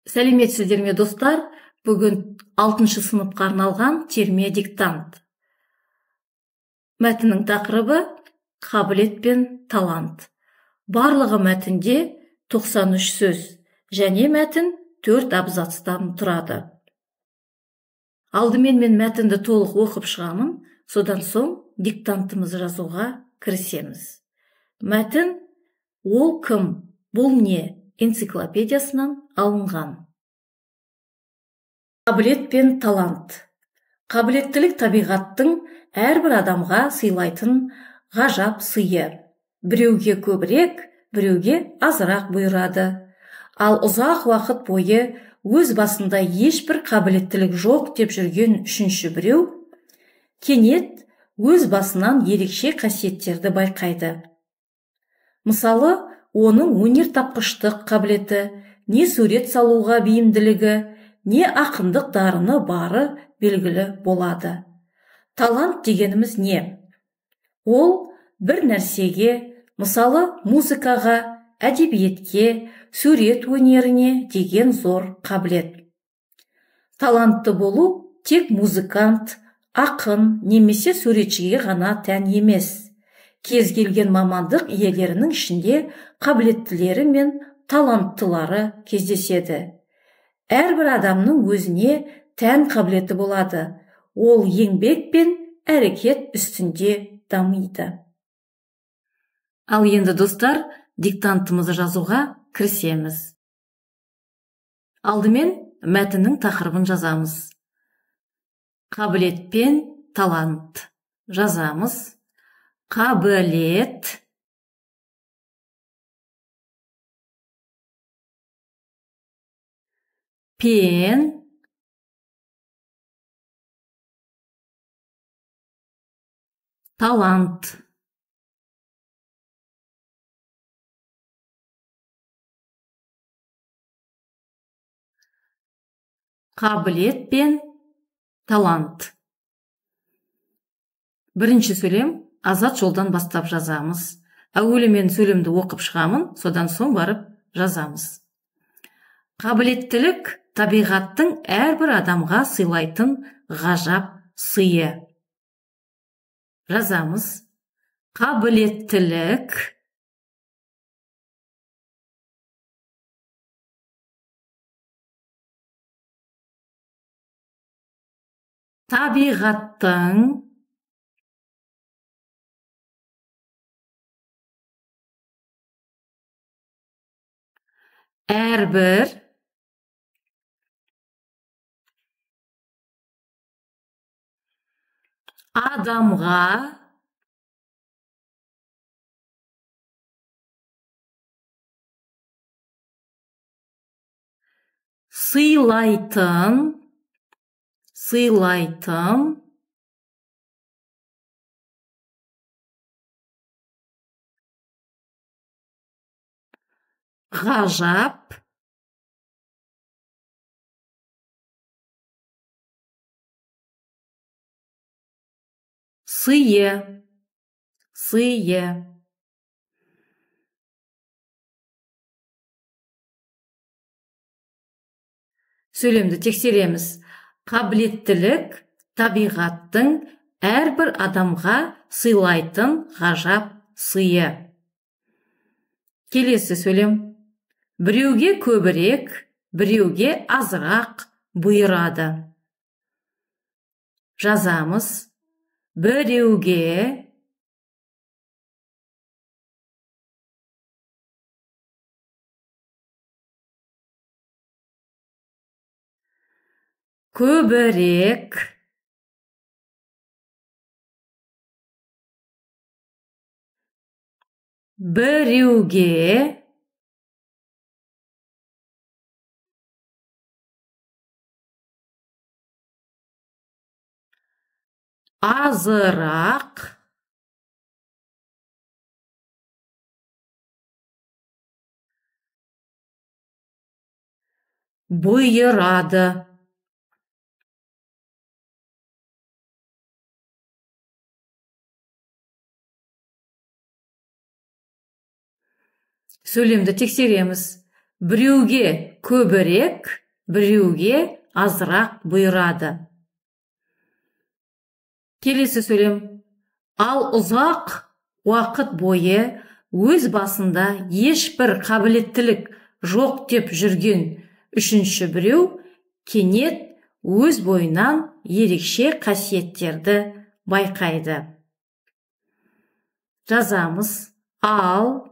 Сәлеметсіздер ме достар? Бүгін 6-шы сыныпқа арналған терме диктант. Мәтіннің тақырыбы қабілет пен талант. Барлығы мәтінде 93 сөз және мәтін 4 абзацтан тұрады. Алдымен мен мәтінді толық оқып шығамын, содан соң диктантымызды жазуға кірісеміз. Мәтін «Ол кім? Бұл не?» энциклопедиясынан алынған. Қабілет пен талант. Қабілеттілік табиғаттың әрбір адамға сыйлайтын ғажап сыйы. Біреуге көбірек, біреуге азырақ бұйырады. Ал ұзақ уақыт бойы өз басында ешбір қабілеттілік жоқ деп жүрген үшінші біреу кенет өз басынан ерекше қасиеттерді байқайды. Мысалы, оның өнертапқыштық қабілеті, не сурет салуға бейімділігі, не ақындық дарыны бары белгілі болады. Талант дегеніміз не? Ол бір нәрсеге, мысалы музыкаға, әдебиетке, сурет өнеріне деген зор қабілет. Талантты болу тек музыкант, ақын немесе суретшіге ғана тән емес. Кез келген мамандық иелерінің ішінде қабілеттілері мен таланттылары кездеседі. Әрбір адамның өзіне тән қабілеті болады. Ол еңбек пен әрекет үстінде дамиды. Ал енді достар, диктантымызды жазуға кірісеміз. Алдымен мәтіннің тақырыбын жазамыз. Қабілет пен талант. Жазамыз. Қабілет пен талант. Қабілет пен талант. Бірінші сөйлем азат жолдан бастап жазамыз. Әуелі мен сөйлемді оқып шығамын, содан соң барып жазамыз. Қабілеттілік табиғаттың әрбір адамға сыйлайтын ғажап сыйы. Жазамыз. Қабілеттілік табиғаттың әрбір адамға сыйлайтын ғажап сыйы. Сөйлемді тексереміз. Қабілеттілік табиғаттың әрбір адамға сыйлайтын ғажап сыйы. Келесі сөйлем. Біреуге көбірек, біреуге азырақ бұйырады. Жазамыз. Біреуге көбірек, біреуге азырақ бұйырады. Сөйлемді тексереміз. Біреуге көбірек, біреуге азырақ бұйырады. Келесі сөйлем. Ал ұзақ уақыт бойы өз басында ешбір қабілеттілік жоқ деп жүрген үшінші біреу кенет өз бойынан ерекше қасиеттерді байқайды. Жазамыз. Ал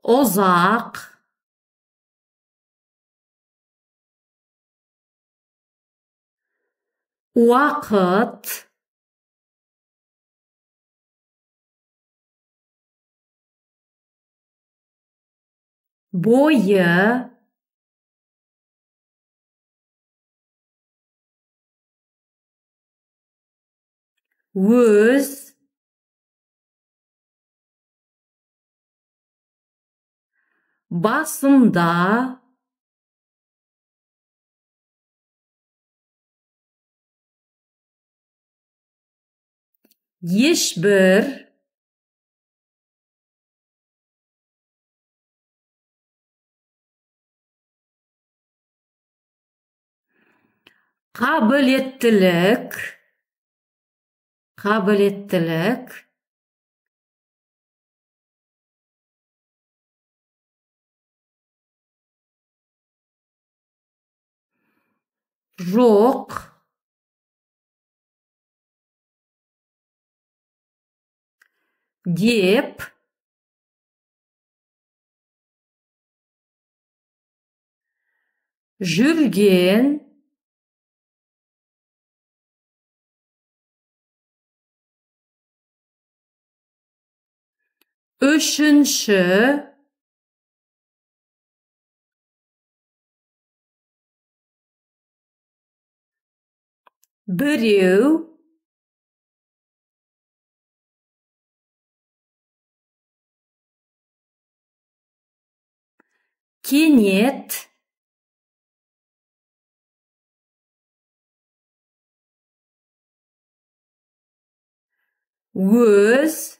ұзақ уақыт бойы өз басында ешбір қабілеттілік жоқ деп жүрген үшінші біреу кенет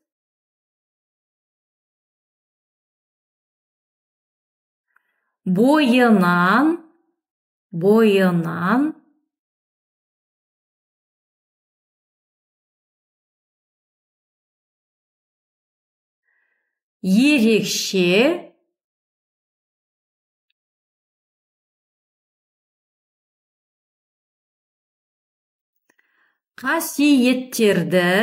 өз бойынан ерекше қасиеттерді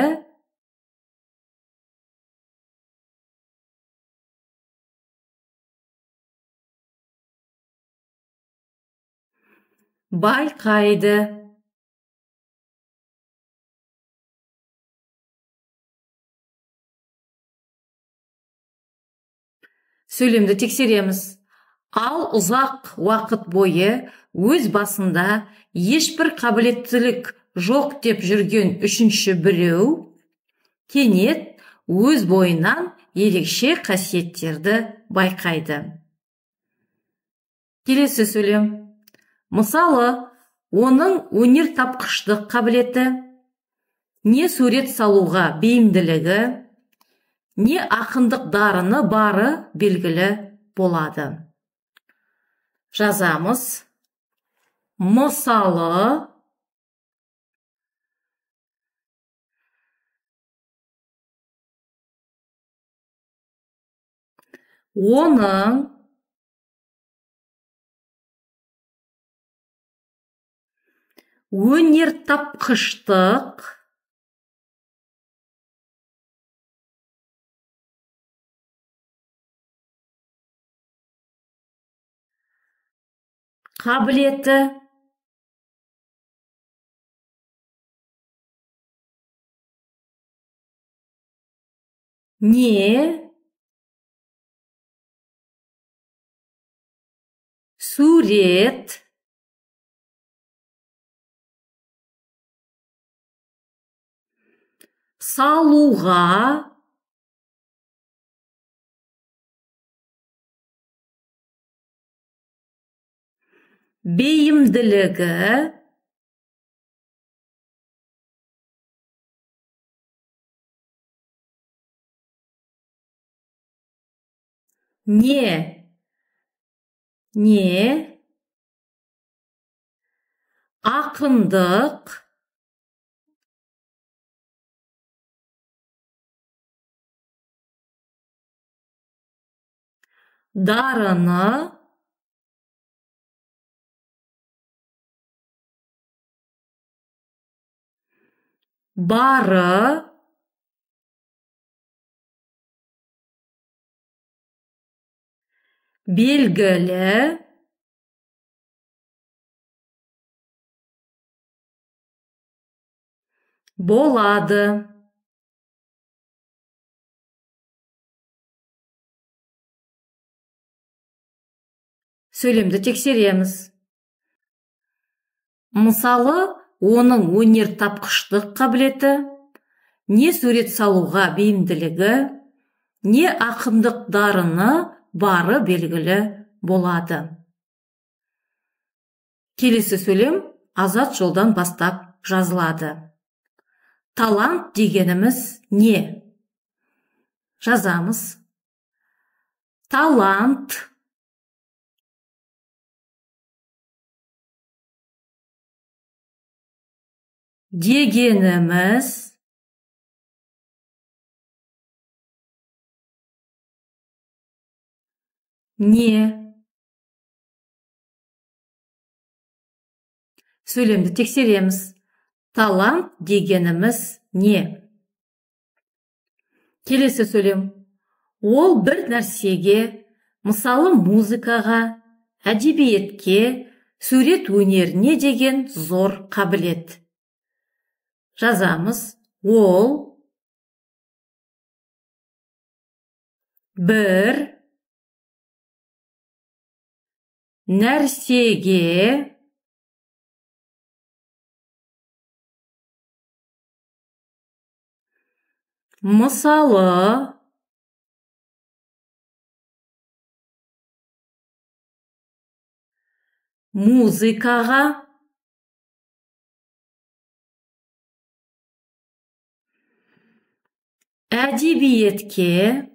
байқайды. Сөйлемді тексереміз. Ал ұзақ уақыт бойы өз басында ешбір қабілеттілік жоқ деп жүрген үшінші біреу кенет өз бойынан ерекше қасиеттерді байқайды. Келесі сөйлем. Мысалы, оның өнертапқыштық қабілеті, не сурет салуға бейімділігі, не ақындық дарыны бары белгілі болады. Жазамыз. Мысалы, оның өнертапқыштық қабілеті не сурет салуға бейімділігі Не. Не. Ақындық. Дарыны. Бары. Белгілі. Болады. Сөйлемді тексереміз. Мысалы, оның өнертапқыштық қабілеті, не сурет салуға бейімділігі, не ақындық дарыны бары белгілі болады. Келесі сөйлем азат жолдан бастап жазылады. Талант дегеніміз не? Жазамыз. Талант. Дегеніміз не? Сөйлемді тексереміз. Талант дегеніміз не? Келесі сөйлем. Ол бір нәрсеге, мысалы музыкаға, әдебиетке, сурет өнеріне деген зор қабілет. Жазамыз. Ол бір нәрсеге мысалы музыкаға, әдебиетке,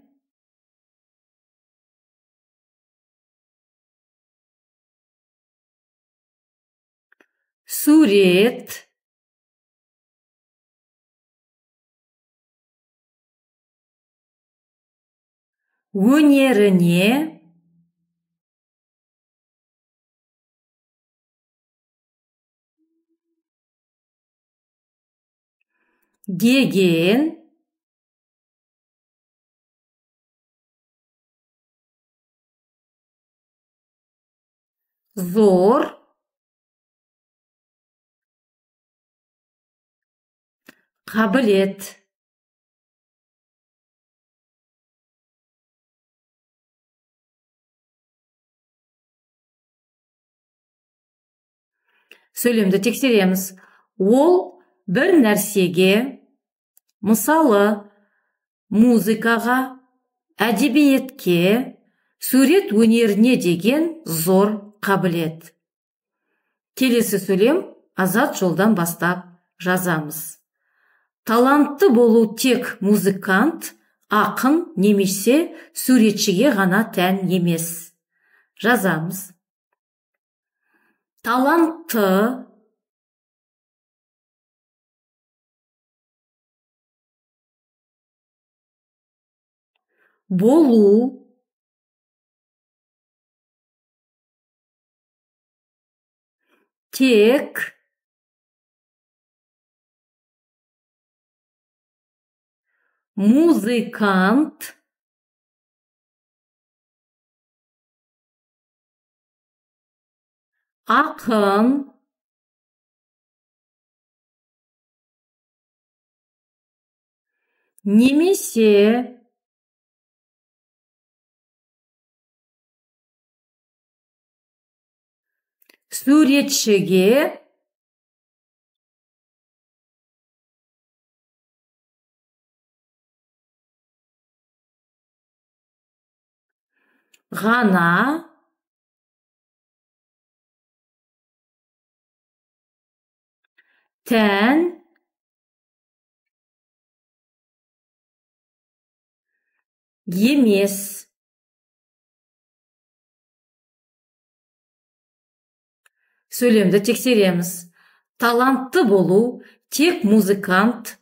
сурет өнеріне деген зор қабілет. Сөйлемді тексереміз. Ол бір нәрсеге, мысалы музыкаға, әдебиетке, сурет өнеріне деген зор қабілет. Келесі сөйлем азат жолдан бастап жазамыз. Талантты болу тек музыкант, ақын немесе суретшіге ғана тән емес. Жазамыз. Талантты болу тек музыкант, ақын немесе суретшіге ғана тән емес. сөйлемді тексереміз. Талантты болу тек музыкант,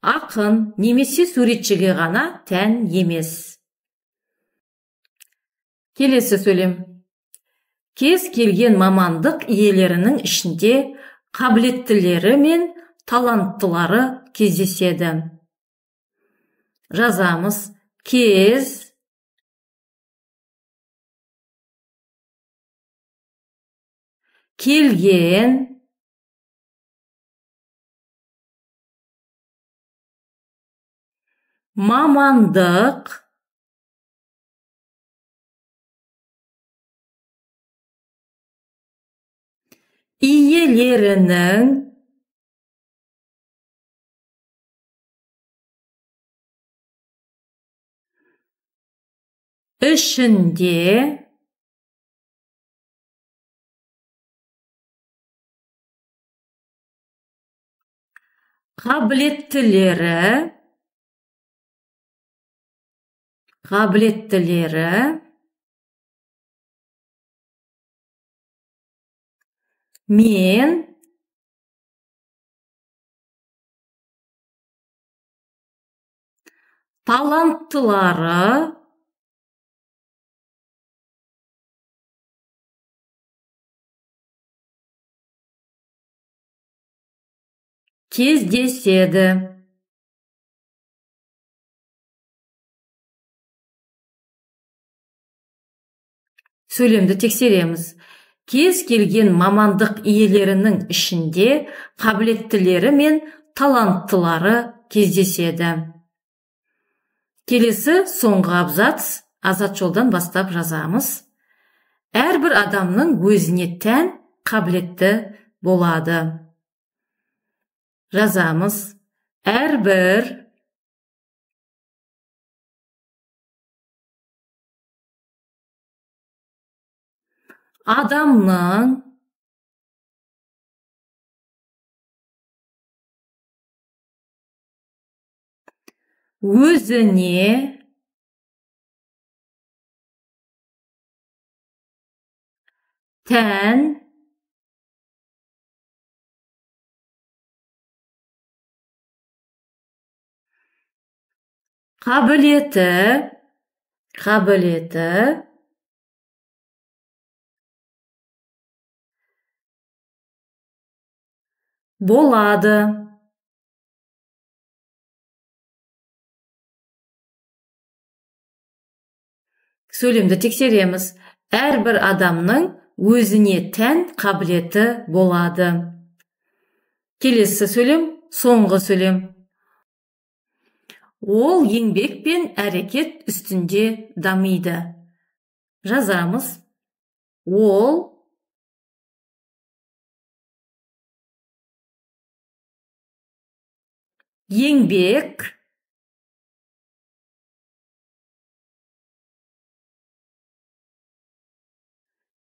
ақын немесе суретшіге ғана тән емес. Келесі сөйлем. Кез келген мамандық иелерінің ішінде қабілеттілері мен таланттылары кездеседі. Жазамыз. Кез келген мамандық иелерінің ішінде қабілеттілері мен таланттылары кездеседі. Сөйлемді тексереміз. Кез келген мамандық иелерінің ішінде қабілеттілері мен таланттылары кездеседі. Келесі соңғы абзац азат жолдан бастап жазамыз. Әрбір адамның өзіне тән қабілетті болады. Жазамыз. Әрбір адамның өзіне тән қабілеті болады. Сөйлемді тексереміз. Әрбір адамның өзіне тән қабілеті болады. Келесі сөйлем, соңғы сөйлем. Ол еңбек пен әрекет үстінде дамиды. Жазамыз. Ол еңбек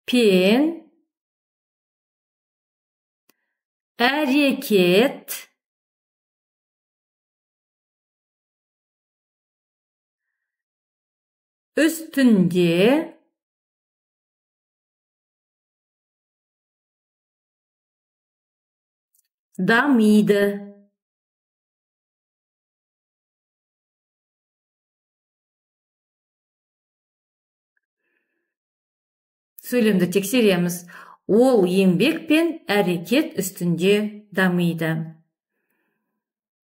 пен әрекет üstünde дамиды. Сөйлемді тексереміз. Ол еңбек пен әрекет үстінде дамиды.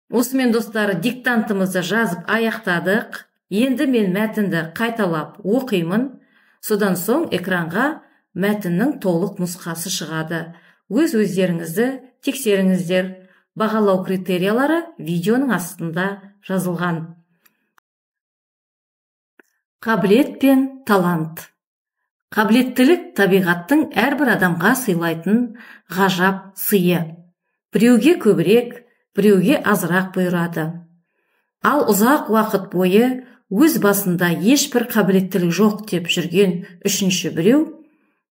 Осымен достар, диктантымызды жазып аяқтадық. Енді мен мәтінді қайталап оқимын. Содан соң экранға мәтіннің толық нұсқасы шығады. Өздеріңізді тексеріңіздер. Бағалау критериялары видеоның астында жазылған. Қабілет пен талант. Қабілеттілік табиғаттың әрбір адамға сыйлайтын ғажап сыйы. Біреуге көбірек, біреуге азырақ бұйырады. Ал ұзақ уақыт бойы өз басында ешбір қабілеттілік жоқ деп жүрген үшінші біреу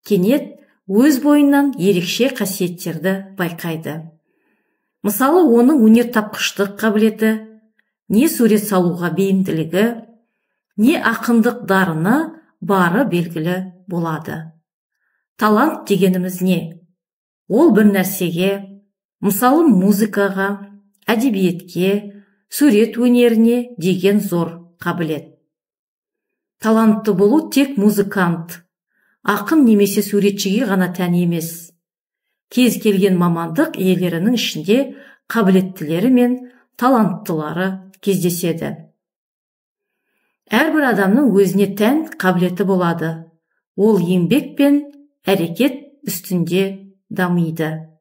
кенет өз бойынан ерекше қасиеттерді байқайды. Мысалы, оның өнертапқыштық қабілеті, не сурет салуға бейімділігі, не ақындық дарыны бары белгілі болады. Талант дегеніміз не? Ол бір нәрсеге, мысалы музыкаға, әдебиетке, сурет өнеріне деген зор қабілет. Талантты болу тек музыкант, ақын немесе суретшіге ғана тән емес. Кез келген мамандық иелерінің ішінде қабілеттілері мен таланттылары кездеседі. Әрбір адамның өзіне тән қабілеті болады. Ол еңбек пен әрекет үстінде дамиды.